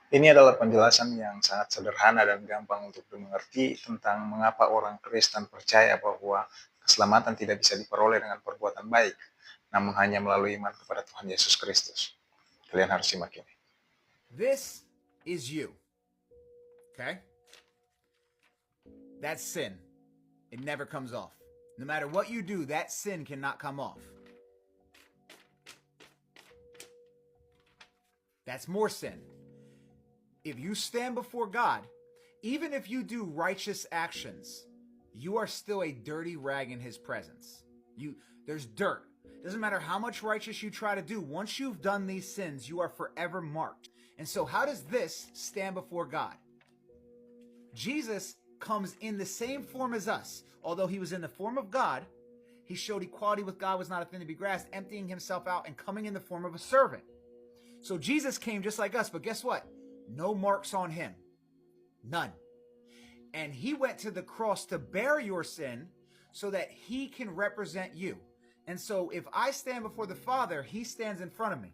Ini adalah penjelasan yang sangat sederhana dan gampang untuk dimengerti tentang mengapa orang Kristen percaya bahwa keselamatan tidak bisa diperoleh dengan perbuatan baik, namun hanya melalui iman kepada Tuhan Yesus Kristus. Kalian harus simak ini. This is you. Okay? That's sin. It never comes off. No matter what you do, that sin cannot come off. That's more sin. If you stand before God, even if you do righteous actions, you are still a dirty rag in his presence. There's dirt. Doesn't matter how much righteous you try to do, once you've done these sins, you are forever marked. And so how does this stand before God? Jesus comes in the same form as us. Although he was in the form of God, he showed equality with God was not a thing to be grasped, emptying himself out and coming in the form of a servant. So Jesus came just like us, but guess what? No marks on him. None. And he went to the cross to bear your sin so that he can represent you. And so if I stand before the Father, he stands in front of me.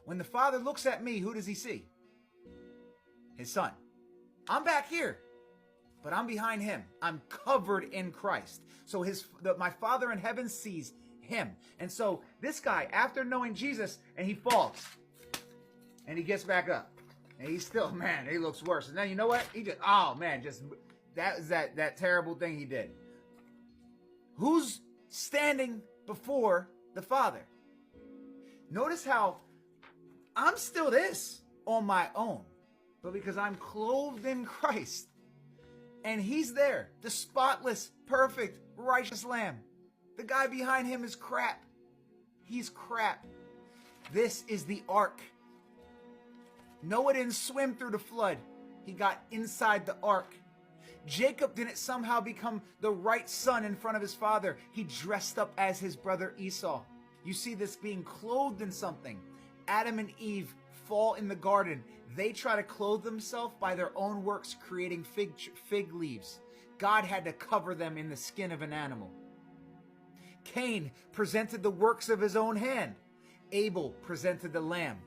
When the Father looks at me, who does he see? His Son. I'm back here, but I'm behind him. I'm covered in Christ. So my Father in heaven sees him. And so this guy, after knowing Jesus, and he falls, and he gets back up, and he's still, man, he looks worse. And then you know what? He just, oh man, just that is that terrible thing he did. Who's standing before the Father? Notice how I'm still this on my own, but because I'm clothed in Christ, and he's there, the spotless, perfect, righteous Lamb. The guy behind him is crap. He's crap. This is the ark. Noah didn't swim through the flood. He got inside the ark. Jacob didn't somehow become the right son in front of his father. He dressed up as his brother Esau. You see this being clothed in something. Adam and Eve fall in the garden. They try to clothe themselves by their own works, creating fig leaves. God had to cover them in the skin of an animal. Cain presented the works of his own hand. Abel presented the lamb.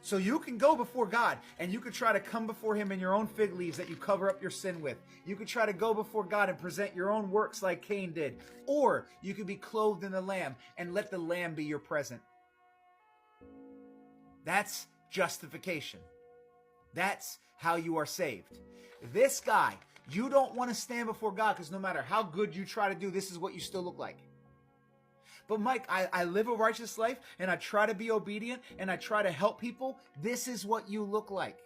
So you can go before God and you could try to come before him in your own fig leaves that you cover up your sin with. You could try to go before God and present your own works like Cain did. Or you could be clothed in the lamb and let the lamb be your present. That's justification. That's how you are saved. This guy, you don't want to stand before God because no matter how good you try to do, this is what you still look like. But Mike, I live a righteous life and I try to be obedient and I try to help people. This is what you look like.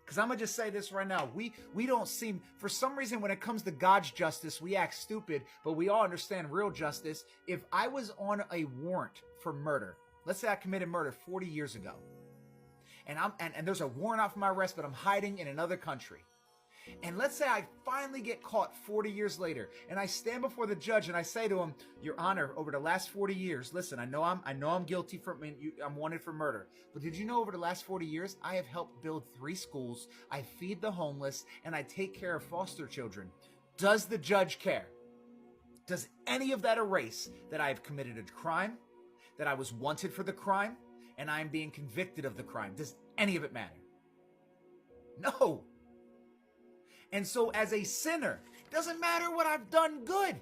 Because I'm going to just say this right now. We don't seem, for some reason, when it comes to God's justice, we act stupid, but we all understand real justice. If I was on a warrant for murder, let's say I committed murder 40 years ago, and there's a warrant out for my arrest, but I'm hiding in another country. And let's say I finally get caught 40 years later, and I stand before the judge and I say to him, Your Honor, over the last 40 years, listen, I know I'm guilty I'm wanted for murder. But did you know over the last 40 years, I have helped build 3 schools, I feed the homeless, and I take care of foster children. Does the judge care? Does any of that erase that I have committed a crime, that I was wanted for the crime, and I am being convicted of the crime? Does any of it matter? No. And so as a sinner, it doesn't matter what I've done good.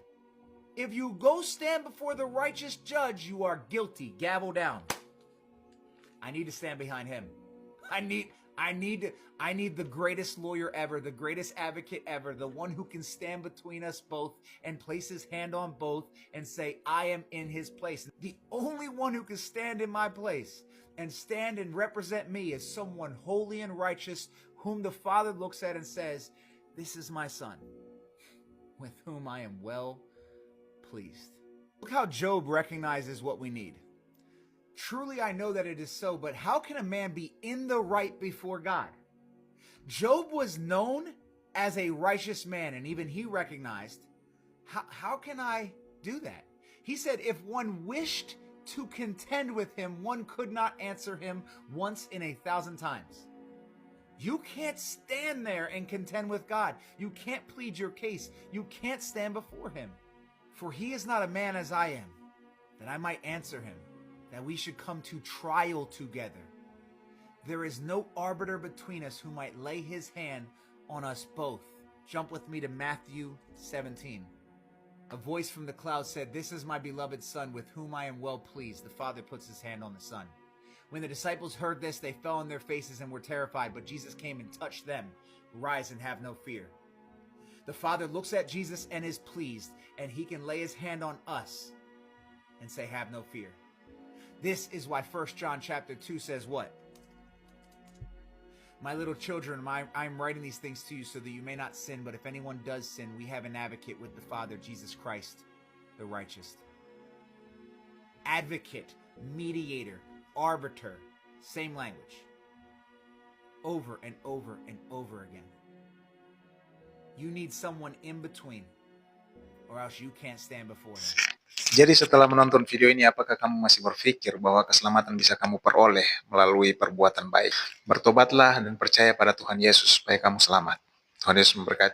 If you go stand before the righteous judge, you are guilty. Gavel down. I need to stand behind him. I need the greatest lawyer ever, the greatest advocate ever, the one who can stand between us both and place his hand on both and say, I am in his place. The only one who can stand in my place and stand and represent me is someone holy and righteous whom the Father looks at and says, this is my son, with whom I am well pleased. Look how Job recognizes what we need. Truly I know that it is so, but how can a man be in the right before God? Job was known as a righteous man, and even he recognized, how can I do that? He said, if one wished to contend with him, one could not answer him once in 1,000 times. You can't stand there and contend with God. You can't plead your case. You can't stand before him. For he is not a man as I am, that I might answer him, that we should come to trial together. There is no arbiter between us who might lay his hand on us both. Jump with me to Matthew 17. A voice from the cloud said, "This is my beloved Son, with whom I am well pleased." The Father puts his hand on the Son. When the disciples heard this, they fell on their faces and were terrified, but Jesus came and touched them. "Rise and have no fear." The Father looks at Jesus and is pleased, and he can lay his hand on us and say, "Have no fear." This is why 1 John chapter 2 says what? "My little children, I'm writing these things to you so that you may not sin, but if anyone does sin, we have an advocate with the Father, Jesus Christ, the righteous." Advocate, mediator, arbiter, same language. Over and over and over again. You need someone in between, or else you can't stand before him. Jadi setelah menonton video ini, apakah kamu masih berpikir bahwa keselamatan bisa kamu peroleh melalui perbuatan baik? Bertobatlah dan percaya pada Tuhan Yesus supaya kamu selamat. Tuhan Yesus memberkati.